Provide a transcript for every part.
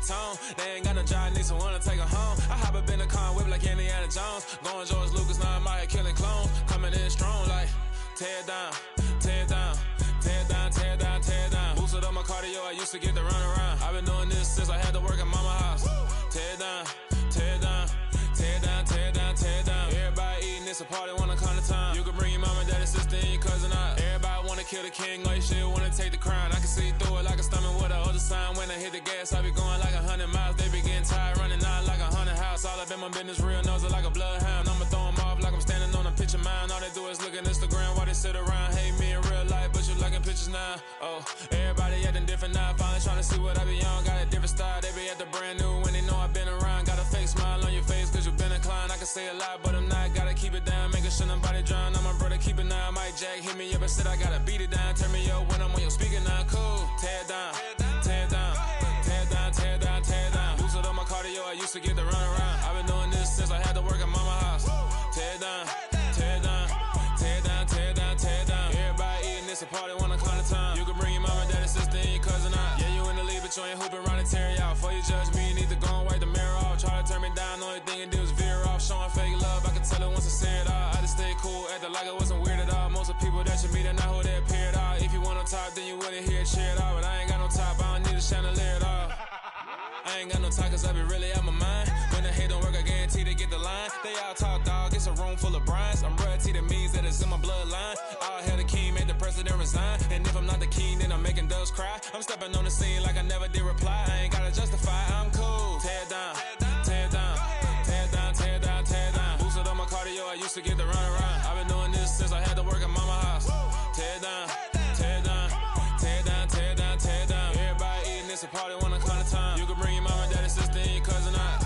tone. They ain't got no job, need someone to take her home. I hop up in the car, whip like Indiana Jones. Going George Lucas, now I'm out here killing clones. Coming in strong like, tear it down, tear it down. Tear it down, tear it down, tear it down. Boosted up my cardio, I used to get to run around. I've been doing this since I had to work at mama house. Tear it down, tear it down, tear it down, tear it down, tear it down. Everybody eating, it's a party, wanna come to time. You can bring your mama, daddy, sister, and your cousin out. Everybody wanna kill the king, or you shit wanna take the crown. I can see through it like a stomach with a other sign. When I hit the gas, I be going like 100 miles. They be getting tired, running out like 100 house. All up in my business, real nose like a bloodhound. I'ma throw them off like I'm standing on a picture mound. All they do is look at Instagram while they sit around. Hate me in real life, but you liking pictures now. Oh, everybody acting different now. Finally trying to see what I be on. Got a different style, they be at the brand new when they know I've been around. Got a fake smile on your face cause you been inclined. I can say a lot, but I'm not. Gotta keep it down, making sure nobody drown. I'm my brother, keep it now. Mike Jack hit me up and said I gotta beat it down. Turn me up when I'm on your speaker now. Cool, tear it down, tear it down, tear it down, tear it down, tear it down. Boosted up my cardio, I used to get to run around. I've been doing this since I had to work at mama house. Tear it down, tear it down, tear it down, tear it down, tear it down. Everybody eating, it's a party, wanna come to time. You can bring your mama, daddy, sister, and your cousin out. Yeah, you in the lead, but you ain't hooping around and tear out. Before you judge me, you need to go and wipe the mirror off. Try to turn me down, the only thing you do is veer off. Showing fake love, I can tell it once I say it all. I just stay cool, acting like it wasn't weird at all. Most of the people that you meet are not who they appear at all. If you want on top, then you wouldn't hear it cheer at all. But I ain't got no top, I don't need a chandelier at all. I ain't got no talk cause I be really out my mind. When the hate don't work, I guarantee they get the line. They all talk dog, it's a room full of brinds. I'm royalty, that means that it's in my bloodline. All hell the king, made the president resign. And if I'm not the king, then I'm making doves cry. I'm stepping on the scene like I never did reply. I ain't gotta justify, I'm cool. Tear it down, tear it down, tear it down, tear it down, tear it down. Boosted up my cardio, I used to get to run around. I've been doing this since I had to work at mama house. Tear it down, tear it down, tear it down, tear it down, tear it down. Everybody eating, it's a party, wanna come to time. You can bring your mama, daddy, sister, and your cousin out.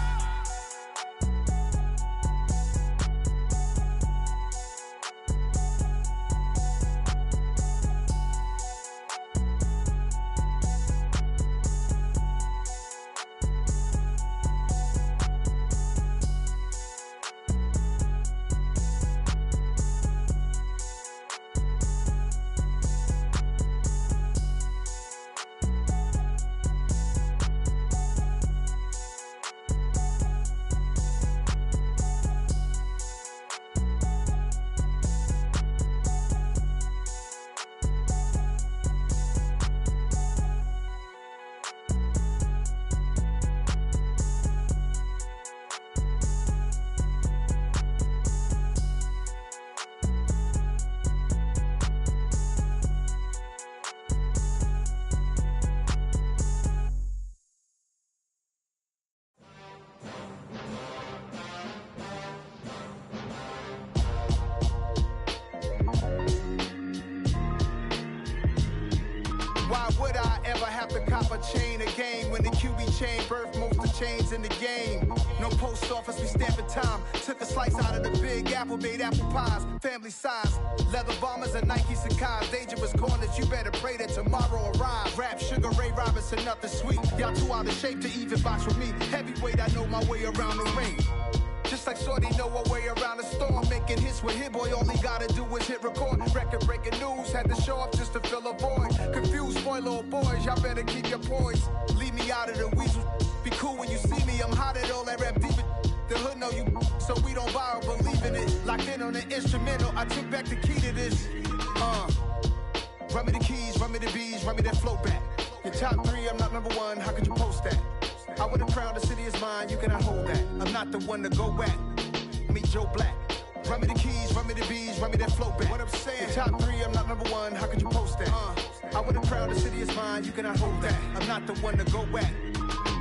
Chain a game when the QB chain birthed most of chains in the game. No post office, we stamping time. Took a slice out of the big apple, made apple pies, family size. Leather bombers and Nike Sacai's. Dangerous corners, you better pray that tomorrow arrives. Rap, Sugar Ray Robinson, nothing sweet. Y'all too out of shape to even box with me. Heavyweight, I know my way around the ring. Just like Shorty know her way around the storm. Making hits with Hit Boy, all he gotta do is hit record. Record breaking news, had to show up just to fill a void. Confused, spoiled little boys, y'all better keep your poise. Leave me out of the weasel. Be cool when you see me, I'm hot at all that rap deep. The hood know you, so we don't borrow, believe in it. Locked in on the instrumental, I took back the key to this. Run me the keys, run me the bees, run me that flow back. Your top three, I'm not number one, how could you post that? I would have crowned the city is mine, you cannot hold that. I'm not the one to go back. Meet Joe Black. Run me the keys, run me the bees, run me that flow back. What I'm saying, your top three, I'm not number one, how could you post that? I would have crowned the city is mine, you cannot hold that. I'm not the one to go back.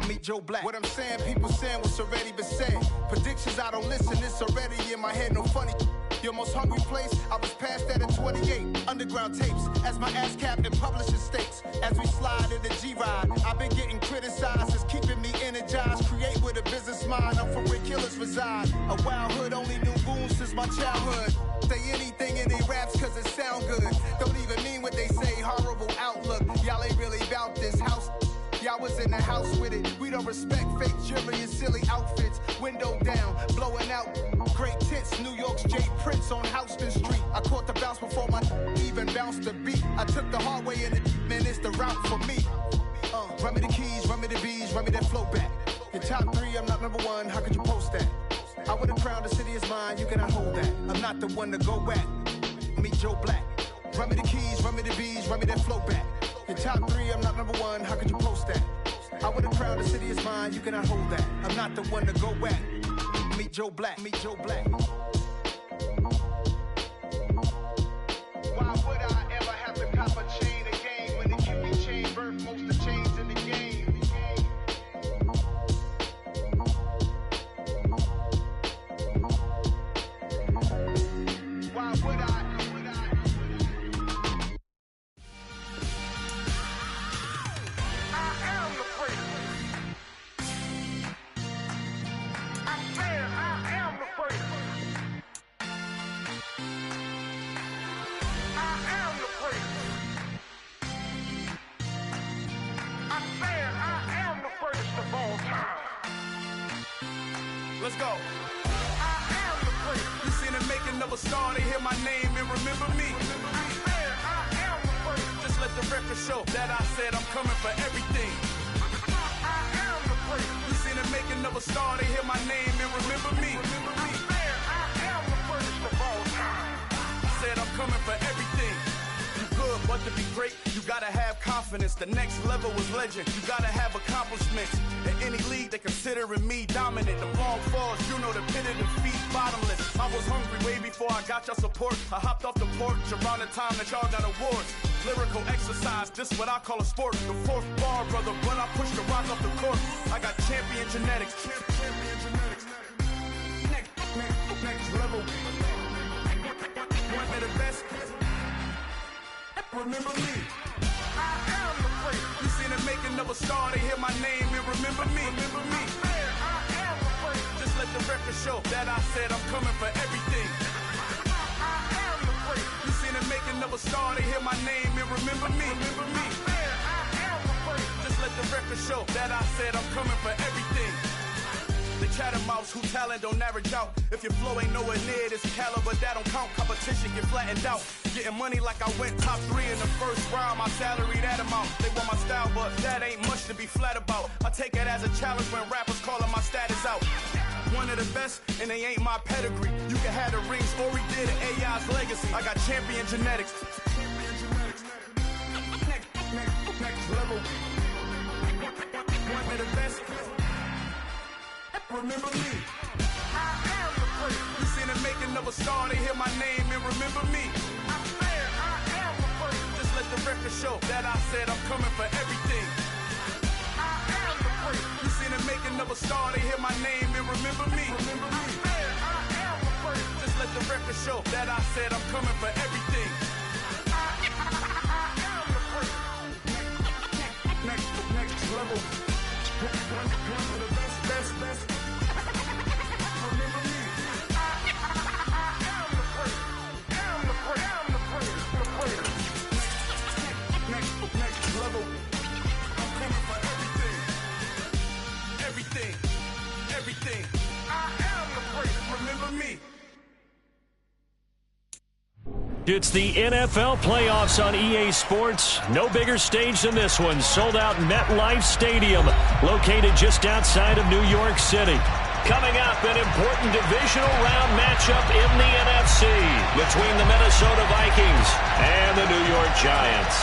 Meet Joe Black. What I'm saying, people saying what's already been said. Predictions, I don't listen, it's already in my head, no funny. Your most hungry place, I was past that at 28. Underground tapes, as my ass cap in publishing states. As we slide in the G-Ride, I've been getting criticized, it's keeping me energized. Create with a business mind, I'm from where killers reside. A wild hood, only knew goons since my childhood. Say anything in they raps cause it sound good. Don't even mean what they say, horrible outlook. Y'all ain't really about this house. Y'all was in the house with it. We don't respect fake jewelry and silly outfits. Window down, blowing out great tits. New York's J. Prince on Houston Street. I caught the bounce before my even bounced the beat. I took the hard way in it, man, it's the route for me. Run me the keys, run me the bees, run me that flow back. Your top 3, I'm not number 1, how could you post that? I would've crowned the city is mine, you cannot hold that. I'm not the one to go at. Meet Joe Black. Run me the keys, run me the bees, run me that flow back. Your top 3, I'm not number 1, how could you post that? I would've crowned the city is mine, you cannot hold that. I'm not the one to go at. Meet Joe Black, meet Joe Black. Why would I ever have to cop a chain again when the QB chain birthed most of the chains in the game? Why would I? Let's go. You seen the making of a star, they hear my name and remember me. Just let the record show that I said I'm coming for everything. You seen the making of a star, they hear my name and remember me. Said I'm coming for everything. You good, but to be great, you gotta have confidence. The next level was legend. You gotta have accomplishments. In any league, they considering me dominant. The long falls, you know the pit of defeat, bottomless. I was hungry way before I got your support. I hopped off the porch around the time that y'all got awards. Lyrical exercise, this what I call a sport. The 4th bar, brother, when I push the rock off the court. I got champion genetics. Champion genetics. Next level. One of the best. Remember me. I am the great. You seen the making of a star, they hear my name and remember me. Remember me. I am the great. Just let the record show that I said I'm coming for everything. I am the great. You seen the making of a star, they hear my name and remember me. Remember me. I am the great. Just let the record show that I said I'm coming for everything. The chattermouths who talent don't average out. If your flow ain't nowhere near this caliber, that don't count. Competition get flattened out. Getting money like I went top 3 in the first round. My salary that amount. They want my style, but that ain't much to be flat about. I take it as a challenge when rappers calling my status out. One of the best, and they ain't my pedigree. You can have the rings, or we did it, AI's legacy. I got champion genetics. Next level. One of the best. Remember me. I am the great. You seen the making of a star, they hear my name and remember me. I am the great. Just let the record show that I said I'm coming for everything. I am the great. You seen the making of a star, they hear my name and remember me. Remember me. I am the great. Just let the record show that I said I'm coming for everything. I am the great. Next level. One of the best. Remember me. I am the great. I'm the great. Next level. I'm coming for everything. I am the great. Remember me. It's the NFL playoffs on EA Sports. No bigger stage than this one. Sold out MetLife Stadium, located just outside of New York City. Coming up, an important divisional round matchup in the NFC between the Minnesota Vikings and the New York Giants.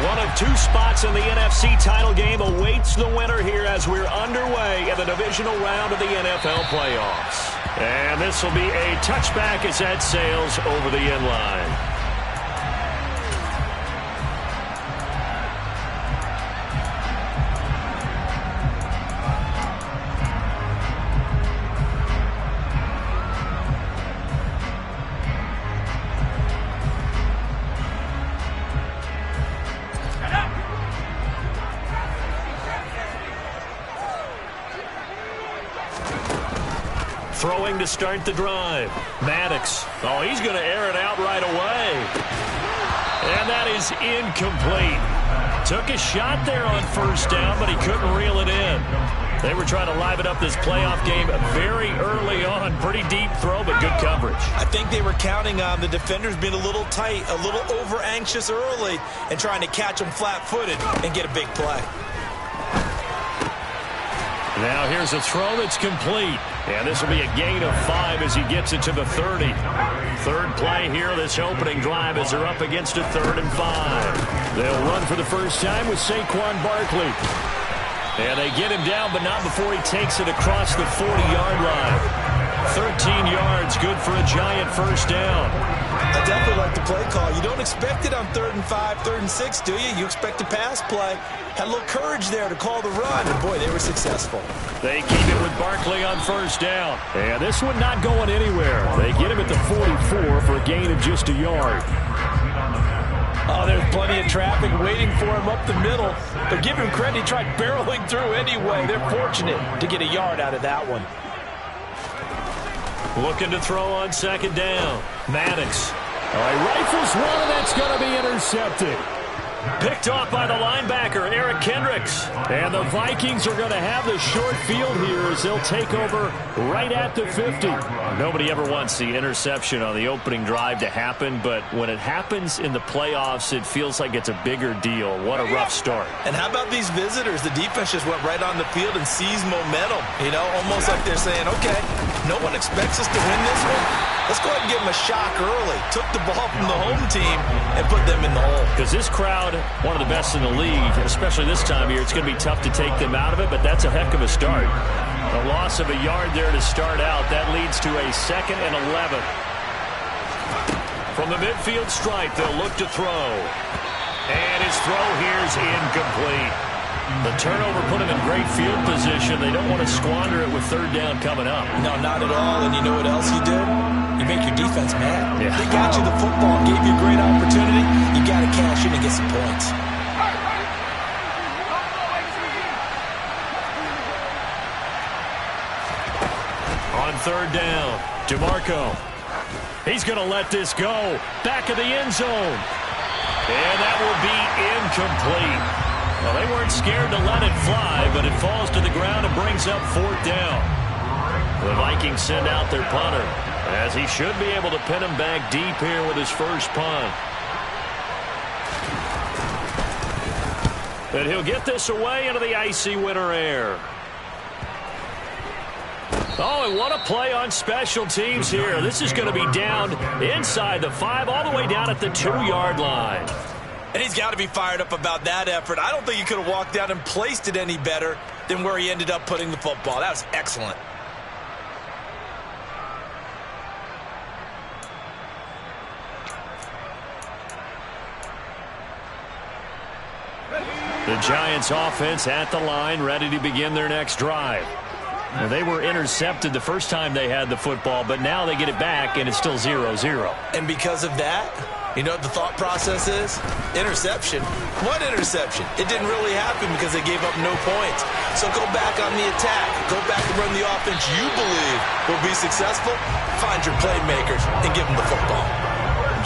One of 2 spots in the NFC title game awaits the winner here as we're underway in the divisional round of the NFL playoffs. And this will be a touchback as that sails over the end line. Throwing to start the drive. Maddox. Oh, he's going to air it out right away. And that is incomplete. Took a shot there on first down, but he couldn't reel it in. They were trying to liven up this playoff game very early on. Pretty deep throw, but good coverage. I think they were counting on the defenders being a little tight, a little over-anxious early, and trying to catch them flat-footed and get a big play. Now here's a throw that's complete. And this will be a gain of 5 as he gets it to the 30. Third play here, this opening drive as they're up against a 3rd and 5. They'll run for the first time with Saquon Barkley. And they get him down, but not before he takes it across the 40-yard line. 13 yards, good for a giant first down. I definitely like the play call. You don't expect it on 3rd and 5, 3rd and 6, do you? You expect a pass play. Had a little courage there to call the run, and boy, they were successful. They keep it with Barkley on first down. And this one not going anywhere. They get him at the 44 for a gain of just a yard. Oh, there's plenty of traffic waiting for him up the middle. But give him credit, he tried barreling through anyway. They're fortunate to get a yard out of that one. Looking to throw on 2nd down. Maddox. He rifles one, and that's going to be intercepted. Picked off by the linebacker, Eric Kendricks. And the Vikings are going to have the short field here as they'll take over right at the 50. Nobody ever wants the interception on the opening drive to happen, but when it happens in the playoffs, it feels like it's a bigger deal. What a rough start. And how about these visitors? The defense just went right on the field and seized momentum. You know, almost like they're saying, okay, no one expects us to win this one. Let's go ahead and give them a shock early. Took the ball from the home team and put them in the hole. Because this crowd, one of the best in the league, especially this time of year, it's going to be tough to take them out of it, but that's a heck of a start. A loss of a yard there to start out. That leads to a 2nd and 11. From the midfield stripe, they'll look to throw. And his throw here is incomplete. The turnover put him in great field position. They don't want to squander it with 3rd down coming up. No, not at all. And you know what else you do? You make your defense mad. Yeah. They got you the football, gave you a great opportunity. You got to cash in and get some points. On 3rd down, DeMarco. He's going to let this go. Back of the end zone. And that will be incomplete. Well, they weren't scared to let it fly, but it falls to the ground and brings up 4th down. The Vikings send out their punter, as he should be able to pin him back deep here with his first punt. And he'll get this away into the icy winter air. Oh, and what a play on special teams here. This is going to be down inside the 5, all the way down at the 2-yard line. And he's got to be fired up about that effort. I don't think he could have walked down and placed it any better than where he ended up putting the football. That was excellent. The Giants offense at the line, ready to begin their next drive. Well, they were intercepted the first time they had the football, but now they get it back, and it's still 0-0. And because of that, you know what the thought process is? Interception. What interception? It didn't really happen because they gave up no points. So go back on the attack. Go back and run the offense you believe will be successful. Find your playmakers and give them the football.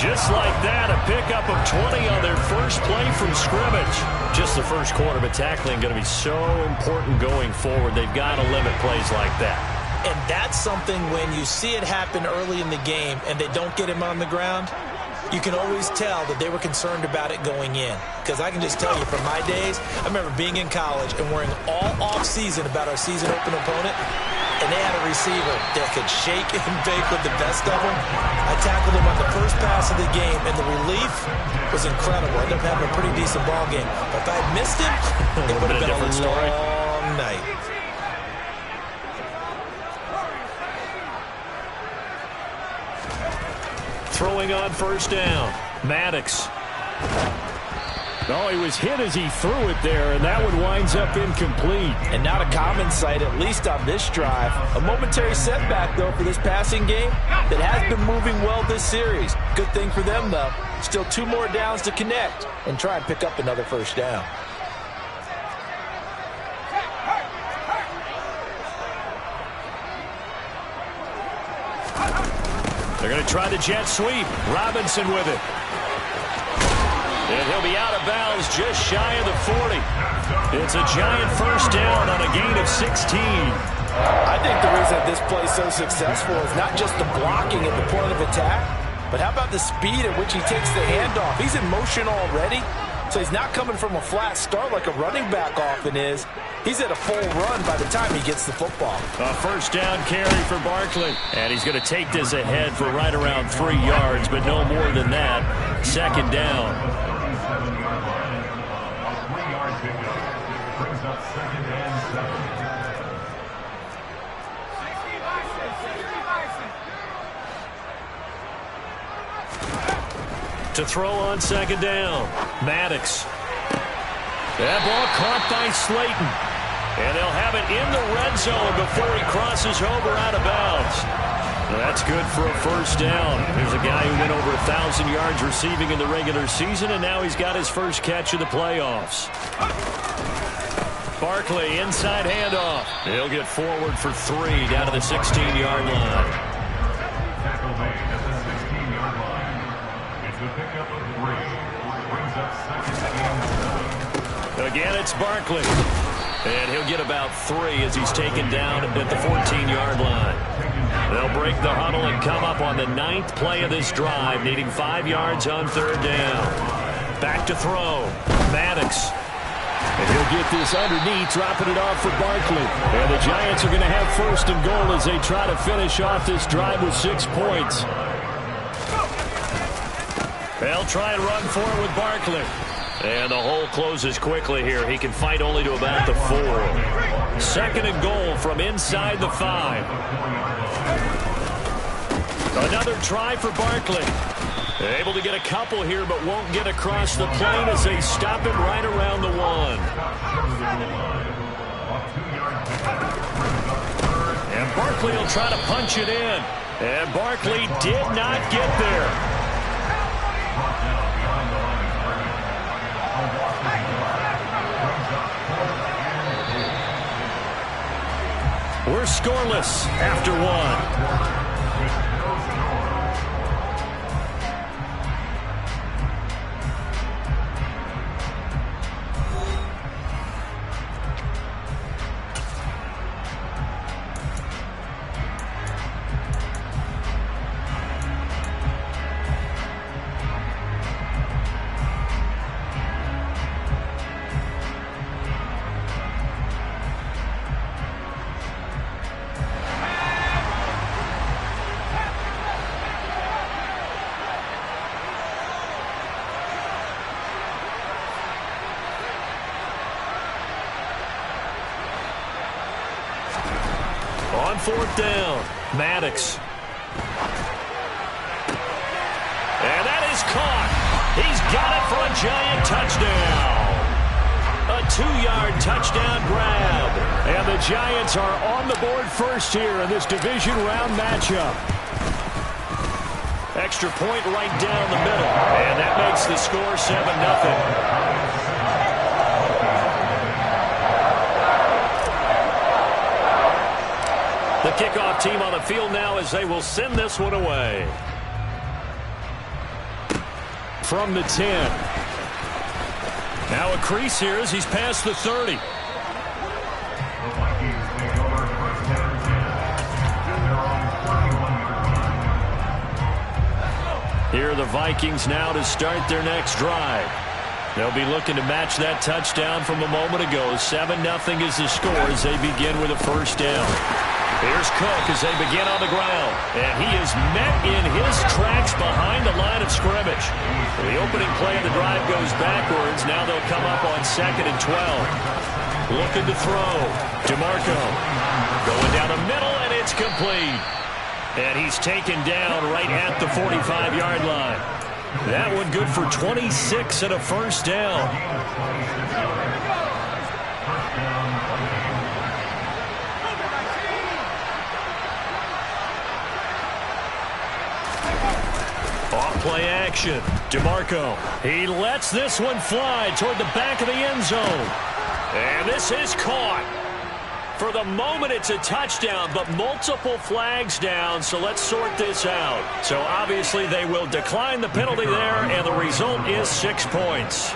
Just like that, a pickup of 20 on their first play from scrimmage. Just the first quarter, but tackling going to be so important going forward. They've got to limit plays like that. And that's something when you see it happen early in the game and they don't get him on the ground, you can always tell that they were concerned about it going in. Because I can just tell you from my days, I remember being in college and worrying all off-season about our season open opponent, and they had a receiver that could shake and bake with the best of them. I tackled him on the first pass of the game, and the relief was incredible. I ended up having a pretty decent ball game. But if I had missed him, it would have been a long night. Throwing on first down, Maddox. Oh, he was hit as he threw it there, and that one winds up incomplete. And not a common sight, at least on this drive. A momentary setback, though, for this passing game that has been moving well this series. Good thing for them, though. Still 2 more downs to connect and try and pick up another first down. They're going to try the jet sweep. Robinson with it. And he'll be out of bounds just shy of the 40. It's a giant first down on a gain of 16. I think the reason that this play is so successful is not just the blocking at the point of attack, but how about the speed at which he takes the handoff? He's in motion already, So he's not coming from a flat start like a running back often is. He's at a full run by the time he gets the football. A first down carry for Barkley. And he's going to take this ahead for right around 3 yards, but no more than that. Second down. To throw on second down. Maddox. That ball caught by Slayton. And they'll have it in the red zone before he crosses over out of bounds. That's good for a first down. There's a guy who went over 1,000 yards receiving in the regular season, and now he's got his first catch of the playoffs. Barkley, inside handoff. He'll get forward for 3 down to the 16-yard line. Again, it's Barkley. And he'll get about 3 as he's taken down at the 14-yard line. They'll break the huddle and come up on the 9th play of this drive, needing 5 yards on third down. Back to throw. Maddox. And he'll get this underneath, dropping it off for Barkley. And the Giants are going to have first and goal as they try to finish off this drive with 6 points. They'll try and run for it with Barkley. And the hole closes quickly here. He can fight only to about the 4. Second and goal from inside the 5. Another try for Barkley. Able to get a couple here, but won't get across the plane as they stop it right around the 1. And Barkley will try to punch it in. And Barkley did not get there. We're scoreless after 1. On fourth down, Maddox. And that is caught. He's got it for a Giant touchdown. A 2-yard touchdown grab. And the Giants are on the board first here in this division round matchup. Extra point right down the middle. And that makes the score 7-0. The kickoff team on the field now as they will send this one away. From the 10. Now a crease here as he's past the 30. Here are the Vikings now to start their next drive. They'll be looking to match that touchdown from a moment ago. 7-0 is the score as they begin with a first down. Here's Cook as they begin on the ground. And he is met in his tracks behind the line of scrimmage. The opening play of the drive goes backwards. Now they'll come up on 2nd and 12. Looking to throw. DeMarco going down the middle, and it's complete. And he's taken down right at the 45-yard line. That one good for 26 and a first down. Off-play action. DeMarco. He lets this one fly toward the back of the end zone. And this is caught. For the moment, it's a touchdown, but multiple flags down, so let's sort this out. So obviously they will decline the penalty there, and the result is 6 points.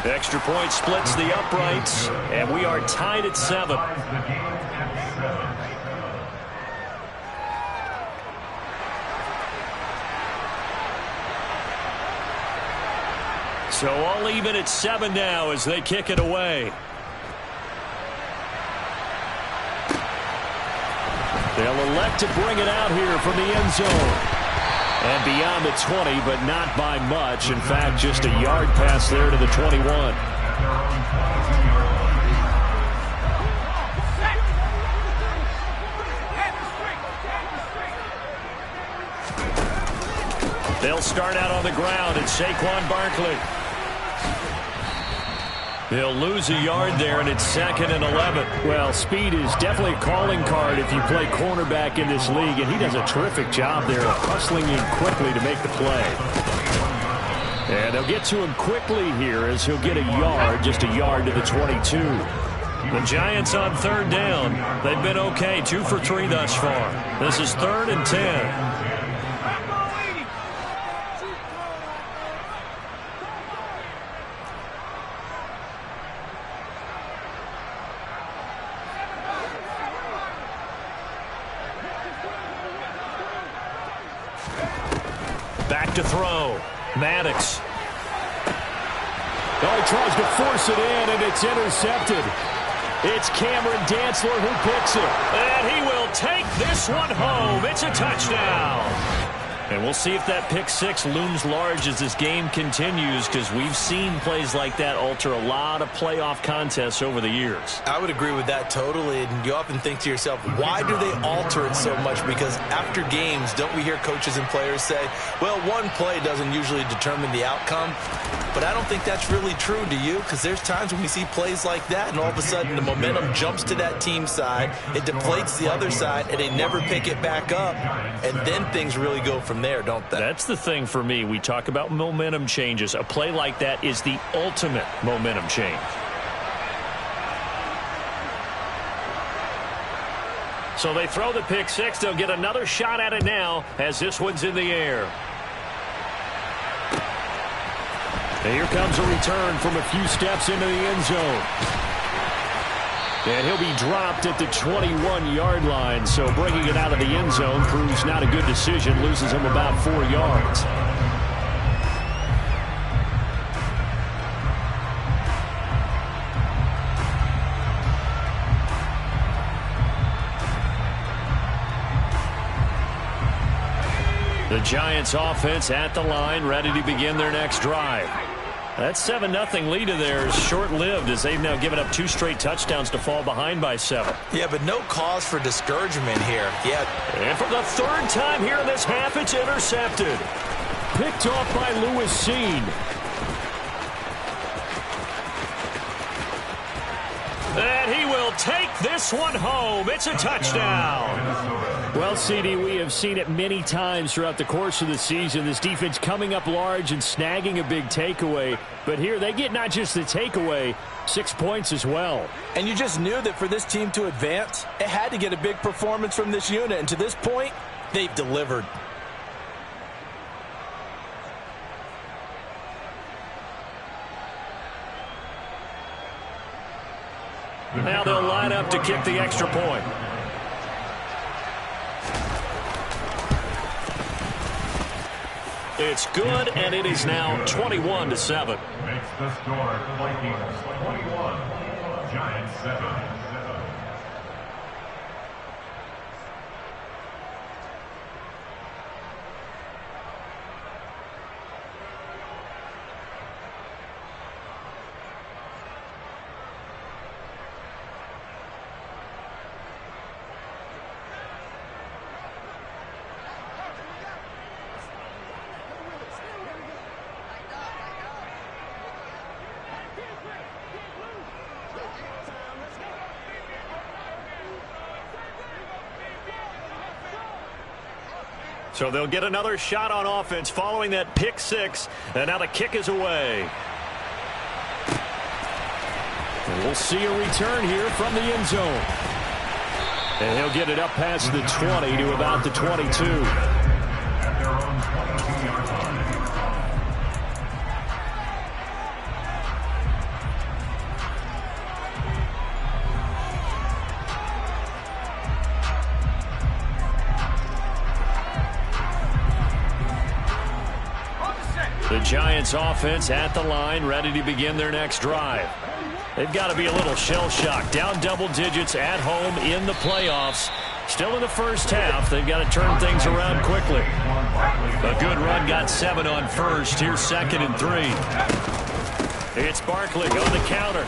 Extra point splits the uprights, and we are tied at 7. So all even at 7 now as they kick it away. They'll elect to bring it out here from the end zone. And beyond the 20, but not by much. In fact, just a yard pass there to the 21. They'll start out on the ground at Saquon Barkley. They'll lose a yard there, and it's 2nd and 11. Well, speed is definitely a calling card if you play cornerback in this league, and he does a terrific job there of hustling in quickly to make the play. And they'll get to him quickly here as he'll get a yard, just a yard to the 22. The Giants on 3rd down. They've been okay, 2 for 3 thus far. This is 3rd and 10. Back to throw. Maddox. Oh, he tries to force it in, and it's intercepted. It's Cameron Dantzler who picks it. And he will take this one home. It's a touchdown. And we'll see if that pick 6 looms large as this game continues, because we've seen plays like that alter a lot of playoff contests over the years. I would agree with that totally, and you often think to yourself, why do they alter it so much? Because after games, don't we hear coaches and players say, well, one play doesn't usually determine the outcome? But I don't think that's really true, do you? Because there's times when we see plays like that, and all of a sudden the momentum jumps to that team side, it deflates the other side, and they never pick it back up, and then things really go from there, don't they? That's the thing for me. We talk about momentum changes. A play like that is the ultimate momentum change. So they throw the pick 6. They'll get another shot at it now as this one's in the air. And here comes a return from a few steps into the end zone. And he'll be dropped at the 21-yard line. So bringing it out of the end zone proves not a good decision. Loses him about 4 yards. The Giants offense at the line, ready to begin their next drive. That 7-0 lead of theirs is short-lived as they've now given up 2 straight touchdowns to fall behind by 7. Yeah, but no cause for discouragement here. Yeah. And for the 3rd time here in this half, it's intercepted. Picked off by Lewis Seen. And he will take this one home. It's a touchdown. Well, CD, we have seen it many times throughout the course of the season. This defense coming up large and snagging a big takeaway. But here they get not just the takeaway, 6 points as well. And you just knew that for this team to advance, it had to get a big performance from this unit. And to this point, they've delivered. Now they'll line up to kick the extra point. It's good, and it is now 21-7. Makes the score Vikings 21, Giants 7. So they'll get another shot on offense following that pick 6. And now the kick is away. And we'll see a return here from the end zone. And he'll get it up past the 20 to about the 22. At their own 22-yard line. The Giants offense at the line, ready to begin their next drive. They've got to be a little shell-shocked. Down double digits at home in the playoffs. Still in the first half. They've got to turn things around quickly. A good run got 7 on first. Here's 2nd and 3. It's Barkley on the counter.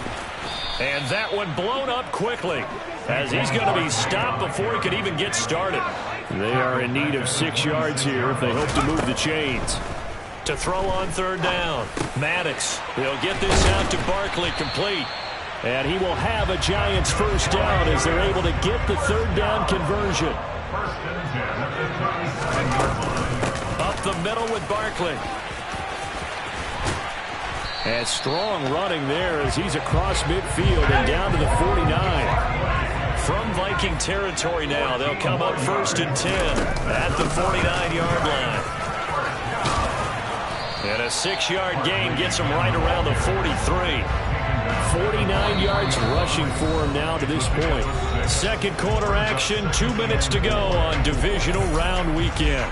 And that one blown up quickly as he's going to be stopped before he could even get started. They are in need of 6 yards here if they hope to move the chains. To throw on 3rd down, Maddox. He'll get this out to Barkley complete. And he will have a Giants first down as they're able to get the 3rd down conversion. Up the middle with Barkley. And strong running there as he's across midfield and down to the 49. From Viking territory now, they'll come up 1st and 10 at the 49-yard line. And a 6-yard gain gets him right around the 43. 49 yards rushing for him now to this point. Second quarter action, 2 minutes to go on divisional round weekend.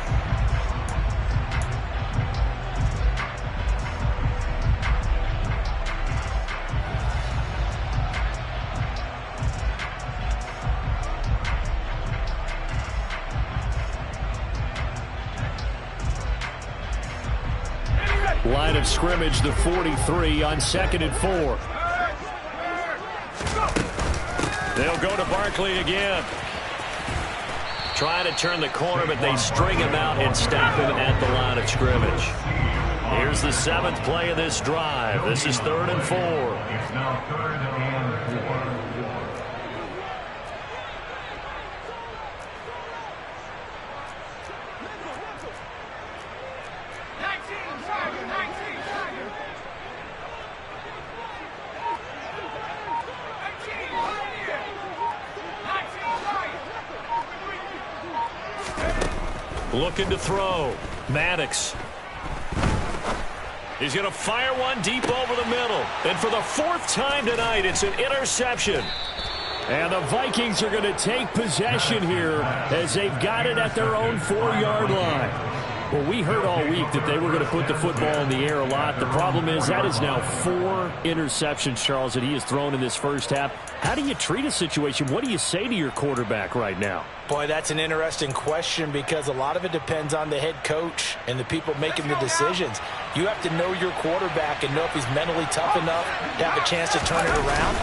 Line of scrimmage, the 43 on 2nd and 4. They'll go to Barkley again. Trying to turn the corner, but they string him out and stop him at the line of scrimmage. Here's the 7th play of this drive. This is 3rd and 4. It's now 3rd and 4. Looking to throw. Maddox. He's going to fire one deep over the middle. And for the 4th time tonight, it's an interception. And the Vikings are going to take possession here as they've got it at their own 4-yard line. Well, we heard all week that they were going to put the football in the air a lot. The problem is that is now 4 interceptions, Charles, that he has thrown in this first half. How do you treat a situation? What do you say to your quarterback right now? Boy, that's an interesting question because a lot of it depends on the head coach and the people making the decisions. You have to know your quarterback and know if he's mentally tough enough to have a chance to turn it around.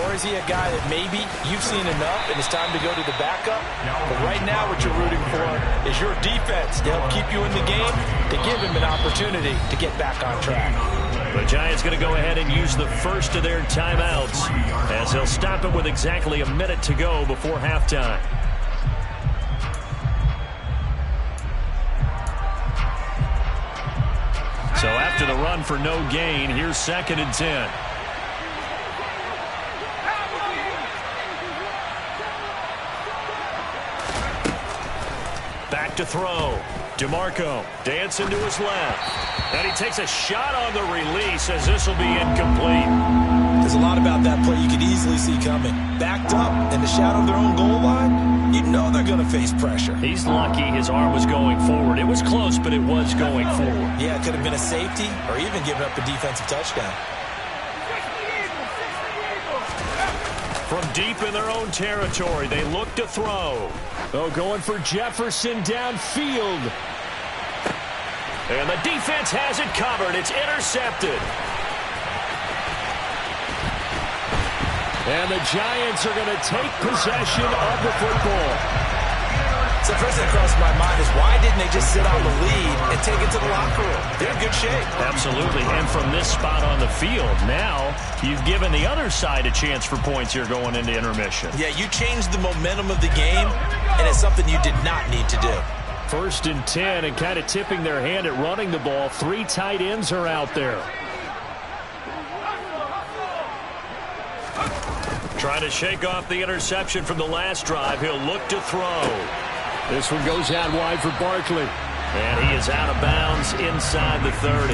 Or is he a guy that maybe you've seen enough and it's time to go to the backup? But right now what you're rooting for is your defense to help keep you in the game, to give him an opportunity to get back on track. The Giants going to go ahead and use the first of their timeouts as they'll stop it with exactly a minute to go before halftime. So after the run for no gain, here's 2nd and 10. Back to throw. DeMarco dancing to his left. And he takes a shot on the release as this will be incomplete. There's a lot about that play you could easily see coming. Backed up in the shadow of their own goal line, you know they're going to face pressure. He's lucky his arm was going forward. It was close, but it was going forward. Yeah, it could have been a safety or even given up a defensive touchdown. From deep in their own territory, they look to throw. Oh, going for Jefferson downfield. And the defense has it covered. It's intercepted. And the Giants are going to take possession of the football. So the first thing that crossed my mind is why didn't they just sit on the lead and take it to the locker room? They're in good shape. Absolutely. And from this spot on the field, now you've given the other side a chance for points here going into intermission. Yeah, you changed the momentum of the game, and it's something you did not need to do. 1st and 10 and kind of tipping their hand at running the ball. 3 tight ends are out there. Trying to shake off the interception from the last drive. He'll look to throw. This one goes out wide for Barkley. And he is out of bounds inside the 30.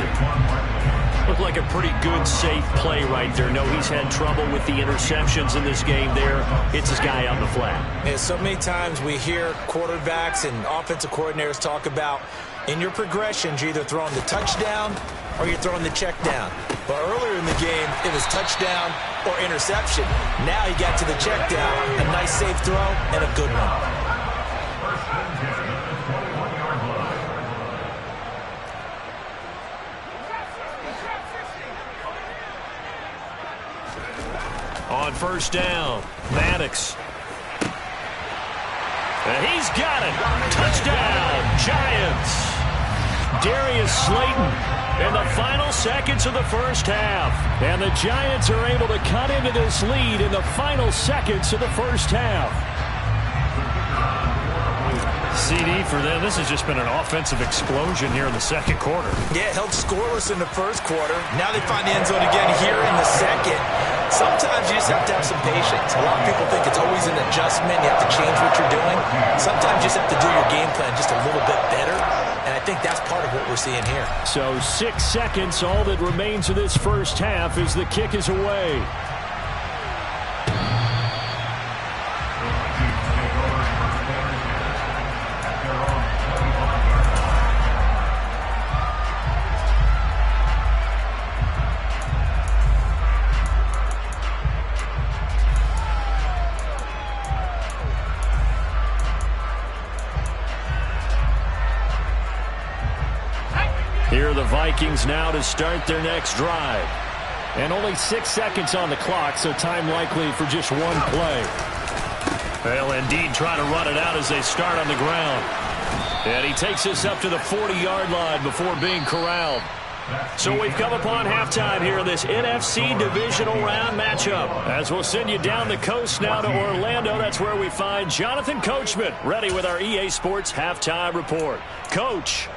Looked like a pretty good, safe play right there. No, he's had trouble with the interceptions in this game there. It's his guy on the flat. And so many times we hear quarterbacks and offensive coordinators talk about, In your progressions, you're either throwing the touchdown or you're throwing the check down. But earlier in the game, it was touchdown or interception. Now he got to the check down. A nice safe throw and a good one. On first down, Maddox. And he's got it. Touchdown, Giants. Darius Slayton in the final seconds of the first half. And the Giants are able to cut into this lead in the final seconds of the first half. CD for them. This has just been an offensive explosion here in the second quarter. Yeah, held scoreless in the first quarter. Now they find the end zone again here in the second. Sometimes you just have to have some patience. A lot of people think it's always an adjustment. You have to change what you're doing. Sometimes you just have to do your game plan just a little bit better. And I think that's part of what we're seeing here. So 6 seconds, all that remains of this first half as the kick is away. Here are the Vikings now to start their next drive. And only 6 seconds on the clock, so time likely for just one play. They'll indeed try to run it out as they start on the ground. And he takes us up to the 40-yard line before being corralled. So we've come upon halftime here in this NFC divisional round matchup. As we'll send you down the coast now to Orlando, that's where we find Jonathan Coachman, ready with our EA Sports halftime report. Coach.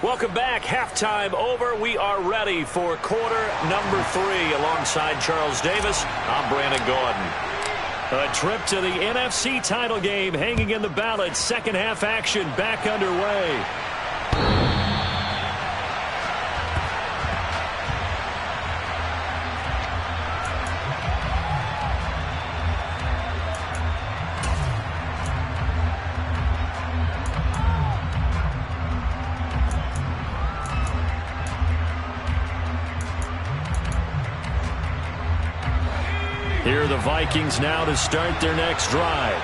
Welcome back. Halftime over. We are ready for quarter number 3 alongside Charles Davis. I'm Brandon Gaudin. A trip to the NFC title game hanging in the balance. Second half action back underway. Here are the Vikings now to start their next drive.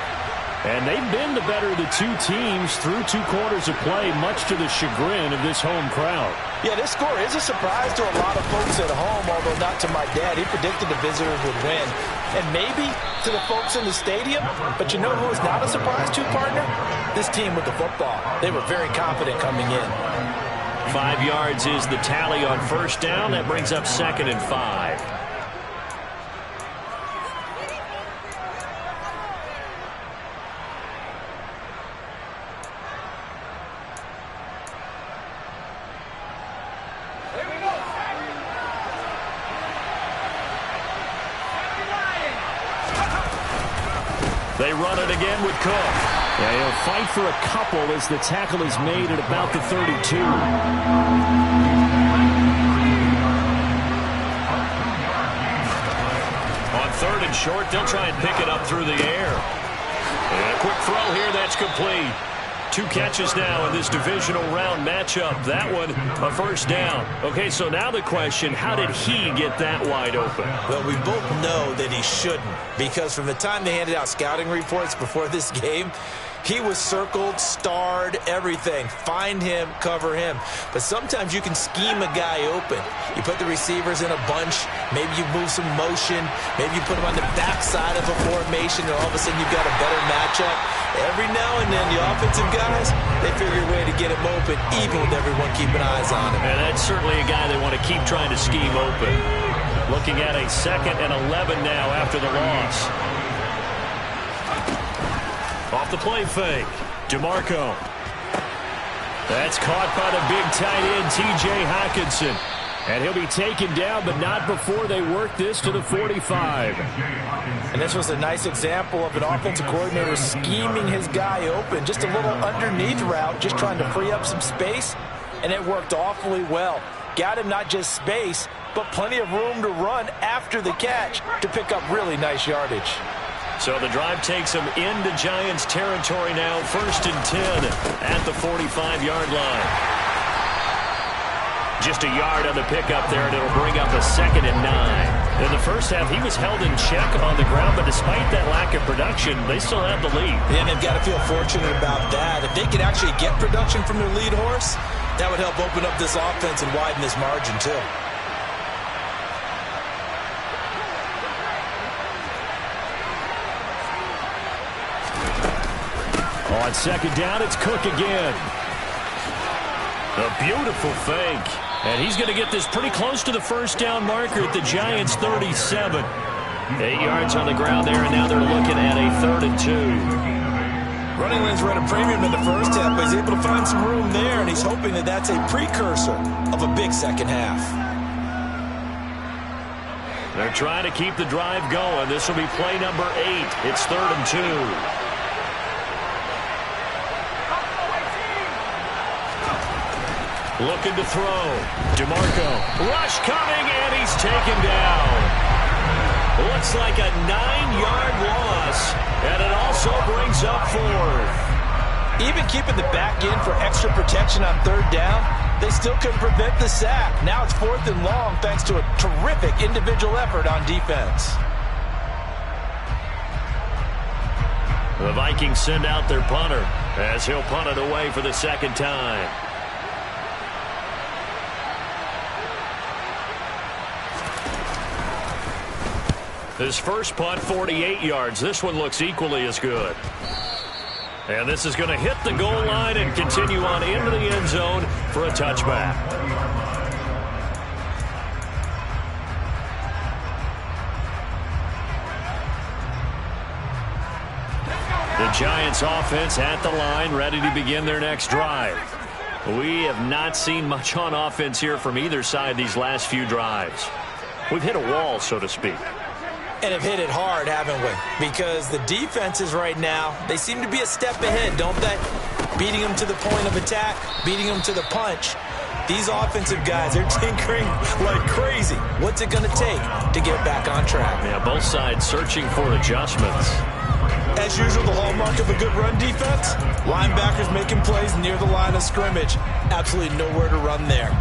And they've been the better of the two teams through 2 quarters of play, much to the chagrin of this home crowd. Yeah, this score is a surprise to a lot of folks at home, although not to my dad. He predicted the visitors would win. And maybe to the folks in the stadium. But you know who is not a surprise to, partner? This team with the football. They were very confident coming in. 5 yards is the tally on first down. That brings up 2nd and 5. They run it again with Cook. Yeah, he'll fight for a couple as the tackle is made at about the 32. On 3rd and short, they'll try and pick it up through the air. And a quick throw here, that's complete. 2 catches now in this divisional round matchup. That one, a first down. Okay, so now the question, how did he get that wide open? Well, we both know that he shouldn't, because from the time they handed out scouting reports before this game, he was circled, starred, everything. Find him, cover him. But sometimes you can scheme a guy open. You put the receivers in a bunch. Maybe you move some motion. Maybe you put him on the backside of a formation, and all of a sudden you've got a better matchup. Every now and then, the offensive guys, they figure a way to get him open, even with everyone keeping eyes on him. And that's certainly a guy they want to keep trying to scheme open. Looking at a 2nd and 11 now after the loss. Off the play fake, DeMarco. That's caught by the big tight end, T.J. Hockenson. And he'll be taken down, but not before they work this to the 45. And this was a nice example of an offensive coordinator scheming his guy open. Just a little underneath route, just trying to free up some space, and it worked awfully well. Got him not just space, but plenty of room to run after the catch to pick up really nice yardage. So the drive takes them into Giants territory now, 1st and 10 at the 45-yard line. Just a yard on the pickup there, and it'll bring up a 2nd and 9. In the first half, he was held in check on the ground, but despite that lack of production, they still have the lead. Yeah, and they've got to feel fortunate about that. If they could actually get production from their lead horse, that would help open up this offense and widen this margin, too. On 2nd down, it's Cook again. A beautiful fake. And he's going to get this pretty close to the 1st down marker at the Giants' 37. 8 yards on the ground there, and now they're looking at a 3rd and 2. Running lanes were at a premium in the first half, but he's able to find some room there, and he's hoping that that's a precursor of a big second half. They're trying to keep the drive going. This will be play number 8. It's 3rd and 2. Looking to throw. DeMarco. Rush coming, and he's taken down. Looks like a 9-yard loss, and it also brings up 4th. Even keeping the back in for extra protection on 3rd down, they still couldn't prevent the sack. Now it's 4th and long thanks to a terrific individual effort on defense. The Vikings send out their punter as he'll punt it away for the 2nd time. His first punt, 48 yards. This one looks equally as good. And this is going to hit the goal line and continue on into the end zone for a touchback. The Giants offense at the line, ready to begin their next drive. We have not seen much on offense here from either side these last few drives. We've hit a wall, so to speak. And have hit it hard, haven't we? Because the defenses right now, they seem to be a step ahead, don't they? Beating them to the point of attack, beating them to the punch. These offensive guys, they're tinkering like crazy. What's it going to take to get back on track? Yeah, both sides searching for adjustments. As usual, the hallmark of a good run defense, linebackers making plays near the line of scrimmage. Absolutely nowhere to run there.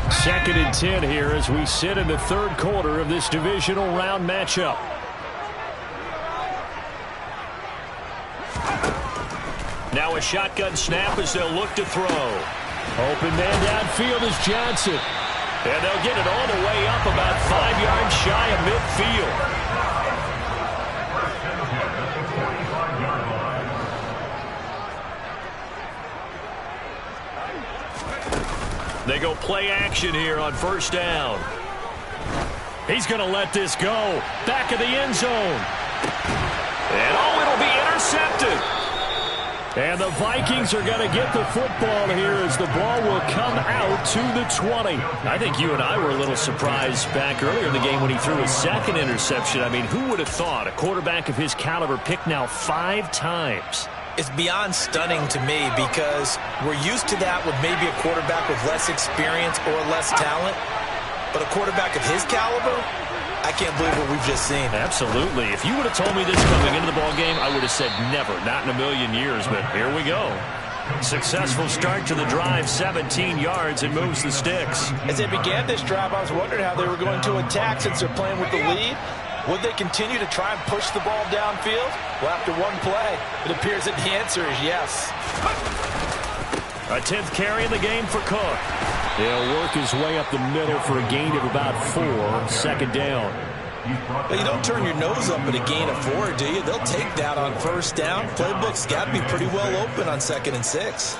2nd and 10 here as we sit in the 3rd quarter of this divisional round matchup. Now a shotgun snap as they'll look to throw. Open man downfield is Johnson. And they'll get it all the way up about 5 yards shy of midfield. They go play action here on 1st down. He's going to let this go. Back of the end zone. And it'll be intercepted. And the Vikings are going to get the football here as the ball will come out to the 20. I think you and I were a little surprised back earlier in the game when he threw his 2nd interception. I mean, who would have thought a quarterback of his caliber picked now 5 times? It's beyond stunning to me because we're used to that with maybe a quarterback with less experience or less talent. But a quarterback of his caliber, I can't believe what we've just seen. Absolutely. If you would have told me this coming into the ballgame, I would have said never, not in a million years. But here we go. Successful start to the drive, 17 yards, and moves the sticks. As they began this drive, I was wondering how they were going to attack since they're playing with the lead. Would they continue to try and push the ball downfield? Well, after one play, it appears that the answer is yes. A 10th carry in the game for Cook. He'll work his way up the middle for a gain of about 4, 2nd down. Well, you don't turn your nose up at a gain of 4, do you? They'll take that on 1st down. Playbook's got to be pretty well open on 2nd and 6.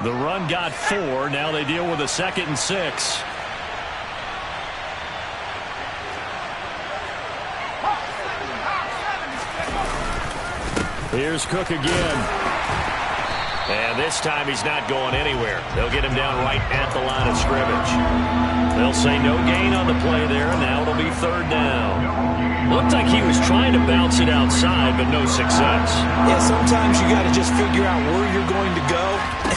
The run got 4. Now they deal with a 2nd and 6. Here's Cook again. And this time he's not going anywhere. They'll get him down right at the line of scrimmage. They'll say no gain on the play there, and now it'll be third down. Looked like he was trying to bounce it outside, but no success. Yeah, sometimes you got to just figure out where you're going to go,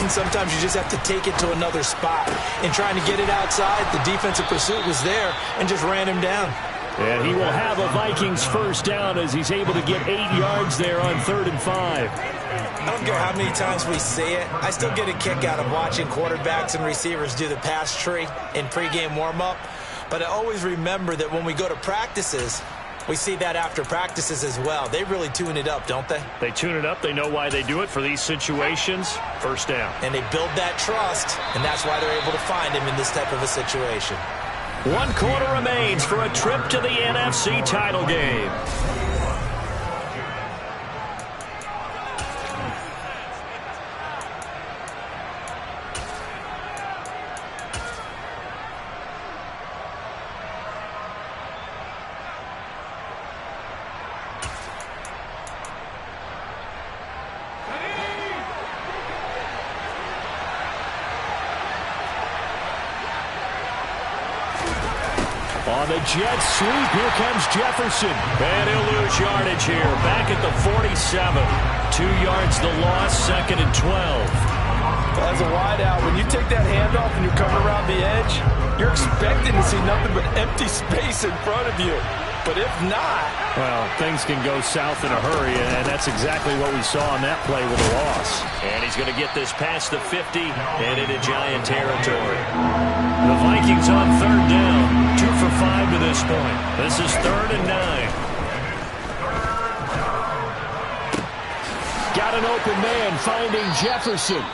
and sometimes you just have to take it to another spot. In trying to get it outside, the defensive pursuit was there and just ran him down. And he will have a Vikings first down as he's able to get 8 yards there on 3rd and 5. I don't care how many times we say it, I still get a kick out of watching quarterbacks and receivers do the pass tree in pregame warm-up. But I always remember that when we go to practices, we see that after practices as well. They really tune it up, don't they? They tune it up. They know why they do it for these situations. First down. And they build that trust, and that's why they're able to find him in this type of a situation. 1 quarter remains for a trip to the NFC title game. On the jet sweep, here comes Jefferson. And he'll lose yardage here. Back at the 47. 2 yards the loss, 2nd and 12. As a wideout, when you take that handoff and you come around the edge, you're expecting to see nothing but empty space in front of you. But if not... Well, things can go south in a hurry, and that's exactly what we saw on that play with a loss. And he's going to get this past the 50 and into Giant territory. The Vikings on 3rd down. 2 for 5 to this point. This is 3rd and 9. Got an open man finding Jefferson.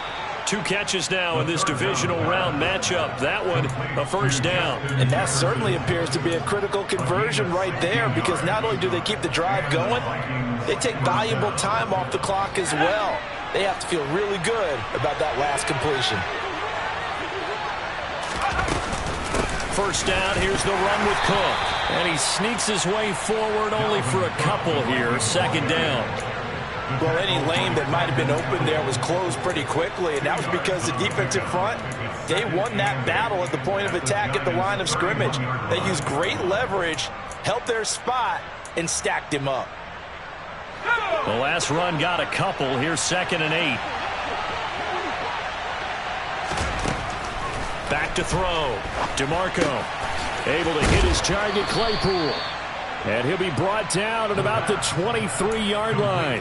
2 catches now in this divisional round matchup. That one, a first down. And that certainly appears to be a critical conversion right there, because not only do they keep the drive going, they take valuable time off the clock as well. They have to feel really good about that last completion. First down, here's the run with Cook. And he sneaks his way forward only for a couple here. 2nd down. Well, any lane that might have been open there was closed pretty quickly, and that was because the defensive front, they won that battle at the point of attack at the line of scrimmage. They used great leverage, held their spot, and stacked him up. The last run got a couple. Here's 2nd and 8. Back to throw. DeMarco able to hit his target, Claypool. And he'll be brought down at about the 23-yard line.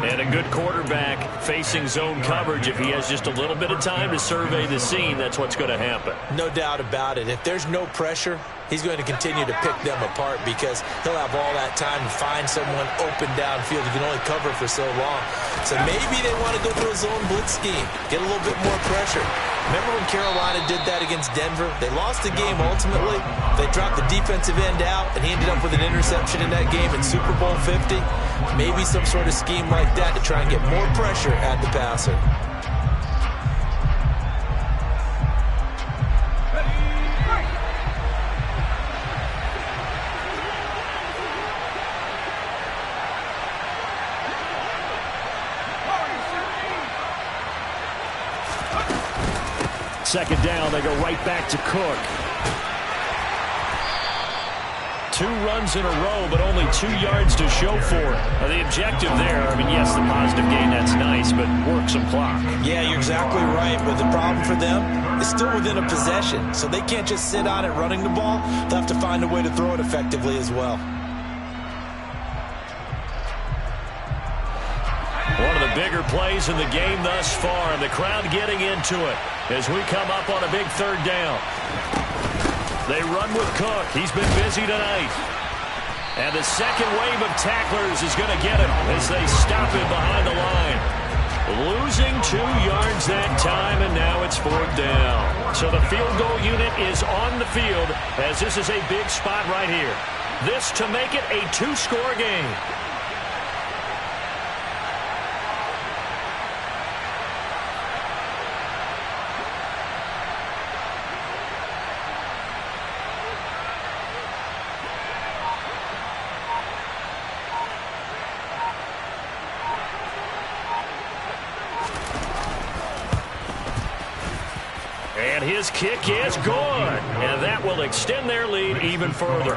And a good quarterback facing zone coverage. If he has just a little bit of time to survey the scene, that's what's going to happen. No doubt about it. If there's no pressure, he's going to continue to pick them apart, because he'll have all that time to find someone open downfield. He can only cover for so long. So maybe they want to go to a zone blitz scheme, get a little bit more pressure. Remember when Carolina did that against Denver? They lost the game ultimately. They dropped the defensive end out, and he ended up with an interception in that game in Super Bowl 50. Maybe some sort of scheme like that to try and get more pressure at the passer. Second down, they go right back to Cook. 2 runs in a row, but only 2 yards to show for it. Now, the objective there, I mean, yes, the positive gain, that's nice, but work some clock. Yeah, you're exactly right, but the problem for them is still within a possession, so they can't just sit on it running the ball. They'll have to find a way to throw it effectively as well. One of the bigger plays in the game thus far, and the crowd getting into it as we come up on a big 3rd down. They run with Cook. He's been busy tonight. And the second wave of tacklers is going to get him as they stop him behind the line. Losing 2 yards that time, and now it's 4th down. So the field goal unit is on the field, as this is a big spot right here. This to make it a 2-score game. And his kick is good. And that will extend their lead even further.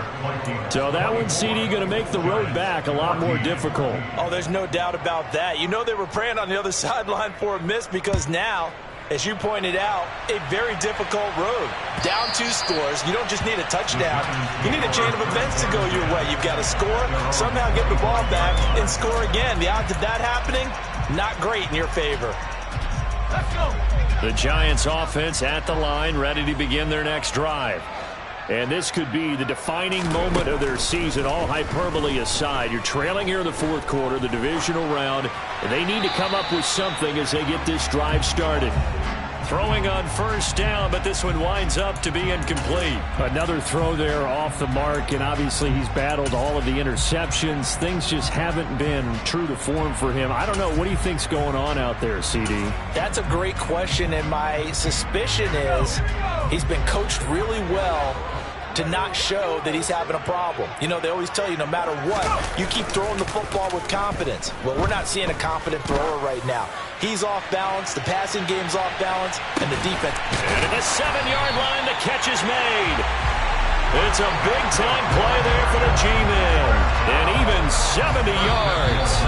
So that one, CD, going to make the road back a lot more difficult. Oh, there's no doubt about that. You know they were praying on the other sideline for a miss because now, as you pointed out, a very difficult road. Down 2 scores. You don't just need a touchdown. You need a chain of events to go your way. You've got to score, somehow get the ball back, and score again. The odds of that happening, not great in your favor. Let's go. The Giants offense at the line, ready to begin their next drive. And this could be the defining moment of their season, all hyperbole aside. You're trailing here in the fourth quarter, the divisional round, and they need to come up with something as they get this drive started. Throwing on first down, but this one winds up to be incomplete. Another throw there off the mark, and obviously he's battled all of the interceptions. Things just haven't been true to form for him. I don't know. What do you think's going on out there, CD? That's a great question, and my suspicion is he's been coached really well to not show that he's having a problem. You know, they always tell you no matter what, you keep throwing the football with confidence. Well, we're not seeing a confident thrower right now. He's off balance, the passing game's off balance, and the defense. And at the 7-yard line, the catch is made. It's a big-time play there for the G-men. And even 70 yards.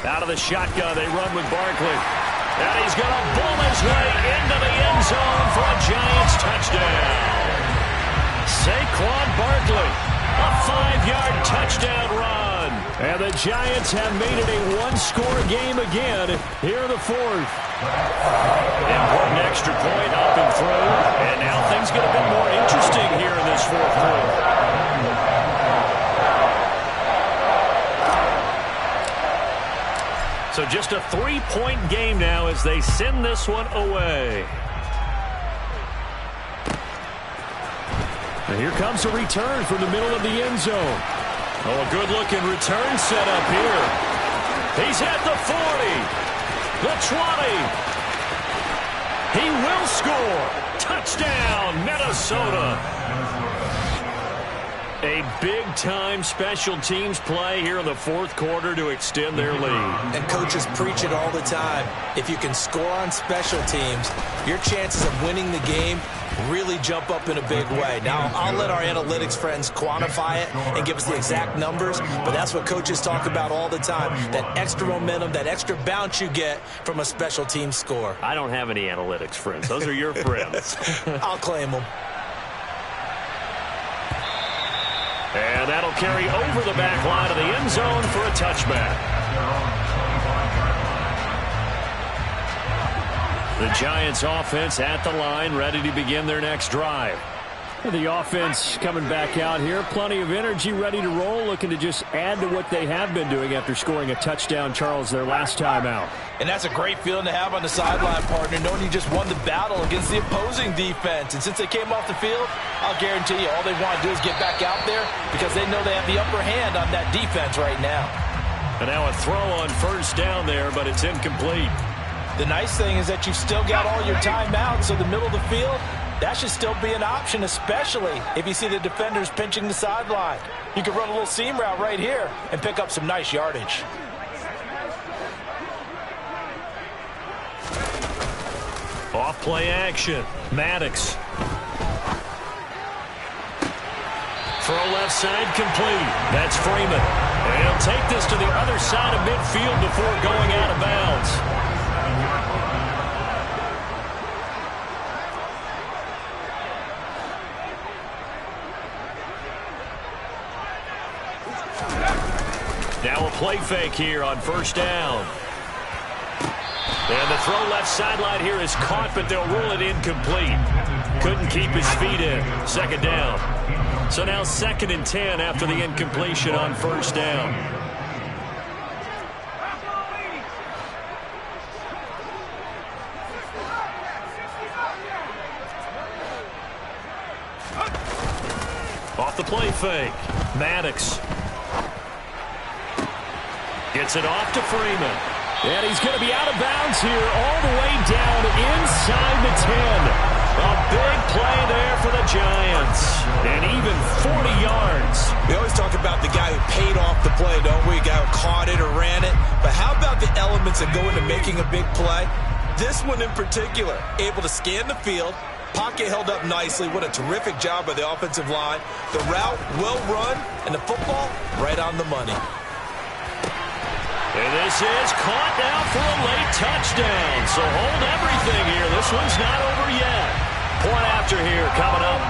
Out of the shotgun, they run with Barkley. And he's going to bowl his way into the end zone for a Giants touchdown. Saquon Barkley, a 5-yard touchdown run. And the Giants have made it a one-score game again here in the fourth. Important extra point up and through. And now things get a bit more interesting here in this fourth quarter. So just a 3-point game now as they send this one away. And here comes a return from the middle of the end zone. Oh, a good-looking return set up here. He's at the 40, the 20. He will score. Touchdown, Minnesota. A big-time special teams play here in the fourth quarter to extend their lead. And coaches preach it all the time. If you can score on special teams, your chances of winning the game really jump up in a big way. Now, I'll let our analytics friends quantify it and give us the exact numbers, but that's what coaches talk about all the time, that extra momentum, that extra bounce you get from a special team score. I don't have any analytics friends. Those are your friends. I'll claim them. And that'll carry over the back line of the end zone for a touchback. The Giants offense at the line, ready to begin their next drive. The offense coming back out here, plenty of energy, ready to roll, looking to just add to what they have been doing after scoring a touchdown, Charles, their last time out. And that's a great feeling to have on the sideline, partner, knowing you just won the battle against the opposing defense. And since they came off the field, I'll guarantee you all they want to do is get back out there because they know they have the upper hand on that defense right now. And now a throw on first down there, but it's incomplete. The nice thing is that you've still got all your timeouts, so the middle of the field, that should still be an option, especially if you see the defenders pinching the sideline. You can run a little seam route right here and pick up some nice yardage. Off play action. Maddox. Throw left side complete. That's Freeman. And he'll take this to the other side of midfield before going out of bounds. Now a play fake here on first down. And the throw left sideline here is caught, but they'll rule it incomplete. couldn't keep his feet in. Second down. So now 2nd and 10 after the incompletion on first down. Off the play fake. Maddox gets it off to Freeman. And he's going to be out of bounds here all the way down inside the 10. A big play there for the Giants. And even 40 yards. We always talk about the guy who paid off the play, don't we? A guy who caught it or ran it. But how about the elements that go into making a big play? This one in particular, able to scan the field. Pocket held up nicely. What a terrific job by the offensive line. The route well run, and the football right on the money. And this is caught now for a late touchdown. So hold everything here. This one's not over yet. Point after here coming up.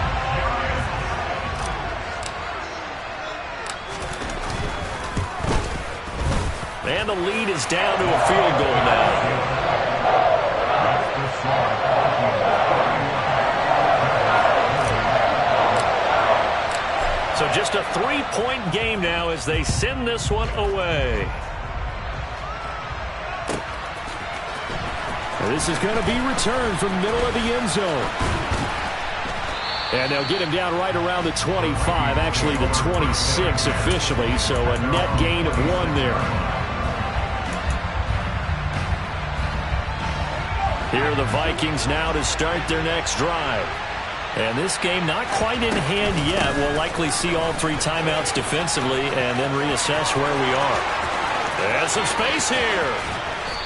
And the lead is down to a field goal now. So just a 3-point game now as they send this one away. This is going to be returned from middle of the end zone. And they'll get him down right around the 25, actually the 26 officially, so a net gain of 1 there. Here are the Vikings now to start their next drive. And this game not quite in hand yet. We'll likely see all 3 timeouts defensively and then reassess where we are. There's some space here.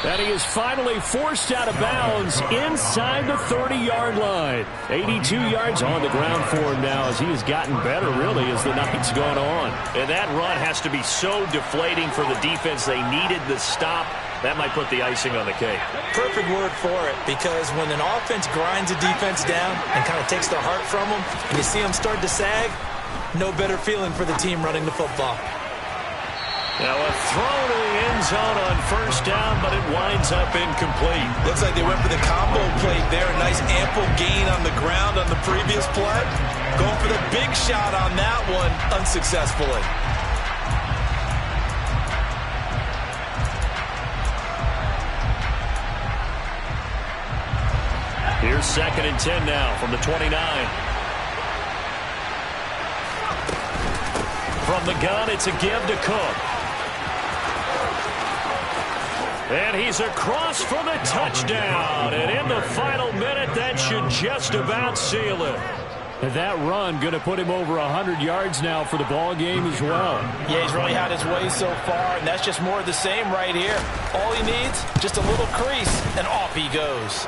And he is finally forced out of bounds inside the 30-yard line. 82 yards on the ground for him now as he has gotten better, really, as the night's gone on. And that run has to be so deflating for the defense. They needed the stop. That might put the icing on the cake. Perfect word for it, because when an offense grinds a defense down and kind of takes their heart from them, and you see them start to sag, no better feeling for the team running the football. Now a throw to the end zone on first down, but it winds up incomplete. Looks like they went for the combo plate there. A nice ample gain on the ground on the previous play. Going for the big shot on that one unsuccessfully. Here's 2nd and 10 now from the 29. From the gun, it's a give to Cook. And he's across for the touchdown. And in the final minute, that should just about seal it. And that run going to put him over 100 yards now for the ball game as well. Yeah, he's really had his way so far, and that's just more of the same right here. All he needs, just a little crease, and off he goes.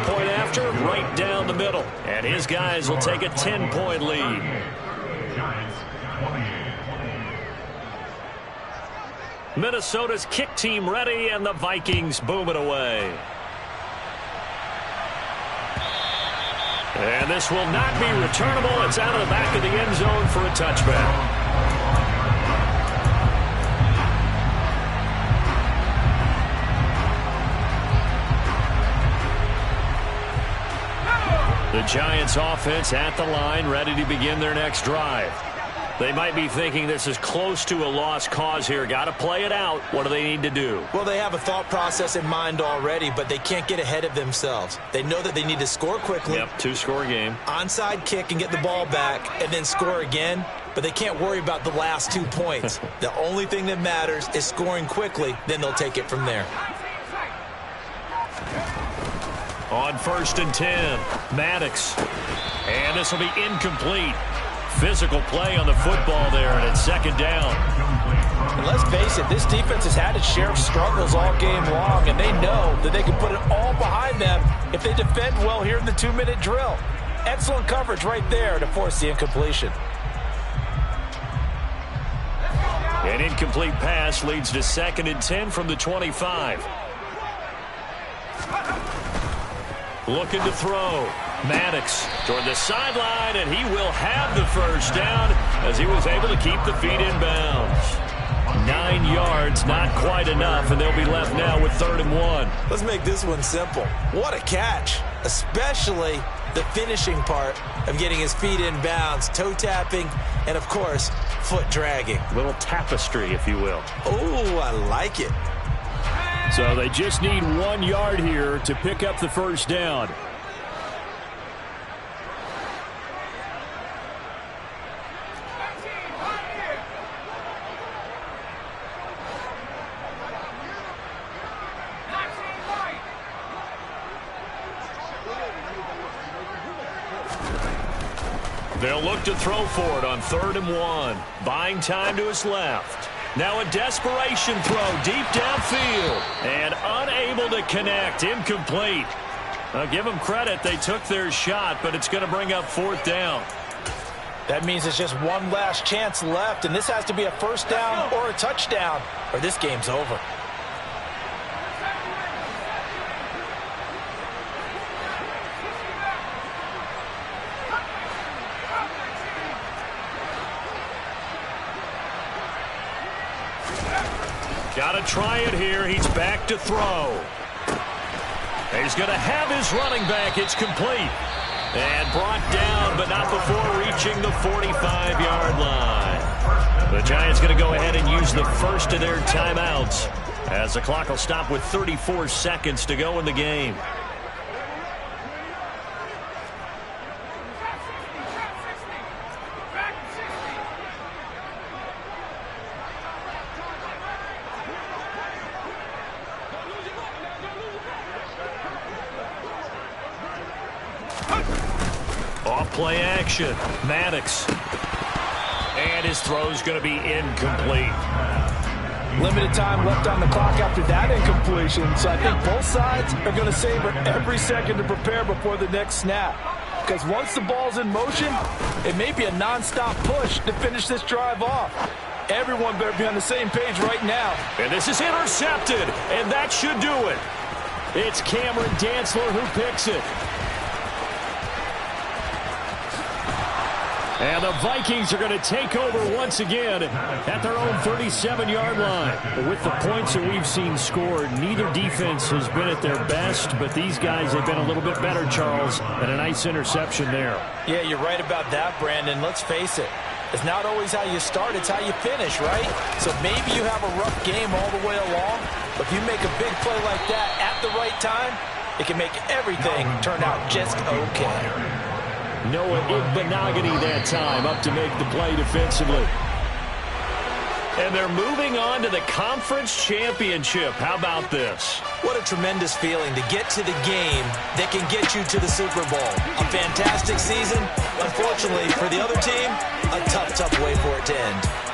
Point after, right down the middle. And his guys will take a 10-point lead. Minnesota's kick team ready, and the Vikings boom it away. And this will not be returnable. It's out of the back of the end zone for a touchback. The Giants offense at the line, ready to begin their next drive. They might be thinking this is close to a lost cause here. Got to play it out. What do they need to do? Well, they have a thought process in mind already, but they can't get ahead of themselves. They know that they need to score quickly. Yep, 2-score game. Onside kick and get the ball back and then score again, but they can't worry about the last 2 points. The only thing that matters is scoring quickly, then they'll take it from there. On 1st and 10, Maddox. And this will be incomplete. Physical play on the football there, and it's 2nd down. And let's face it, this defense has had its share of struggles all game long, and they know that they can put it all behind them if they defend well here in the 2-minute drill. Excellent coverage right there to force the incompletion. An incomplete pass leads to 2nd and 10 from the 25. Looking to throw. Maddox toward the sideline, and he will have the first down as he was able to keep the feet in bounds. 9 yards, not quite enough, and they'll be left now with 3rd and 1. Let's make this one simple. What a catch. especially the finishing part of getting his feet in bounds, toe tapping, and of course, foot dragging. Little tapestry, if you will. Oh, I like it. So they just need 1 yard here to pick up the first down. They'll look to throw for it on 3rd and 1. Buying time to his left. Now a desperation throw deep downfield. And unable to connect. Incomplete. Now give them credit. They took their shot, but it's going to bring up 4th down. That means it's just one last chance left, and this has to be a first down or a touchdown, or this game's over. Got to try it here. He's back to throw. He's going to have his running back. It's complete. And brought down, but not before reaching the 45-yard line. The Giants going to go ahead and use the first of their timeouts as the clock will stop with 34 seconds to go in the game. Off-play action. Maddox. And his throw's going to be incomplete. Limited time left on the clock after that incompletion, so I think both sides are going to savor every second to prepare before the next snap. Because once the ball's in motion, it may be a non-stop push to finish this drive off. Everyone better be on the same page right now. And this is intercepted, and that should do it. It's Cameron Dantzler who picks it. And the Vikings are going to take over once again at their own 37-yard line. With the points that we've seen scored, neither defense has been at their best, but these guys have been a little bit better, Charles, and a nice interception there. Yeah, you're right about that, Brandon. Let's face it. It's not always how you start, it's how you finish, right? So maybe you have a rough game all the way along, but if you make a big play like that at the right time, it can make everything turn out just okay. Noah Igbenogany that time up to make the play defensively. And they're moving on to the conference championship. How about this? What a tremendous feeling to get to the game that can get you to the Super Bowl. A fantastic season. Unfortunately, for the other team, a tough way for it to end.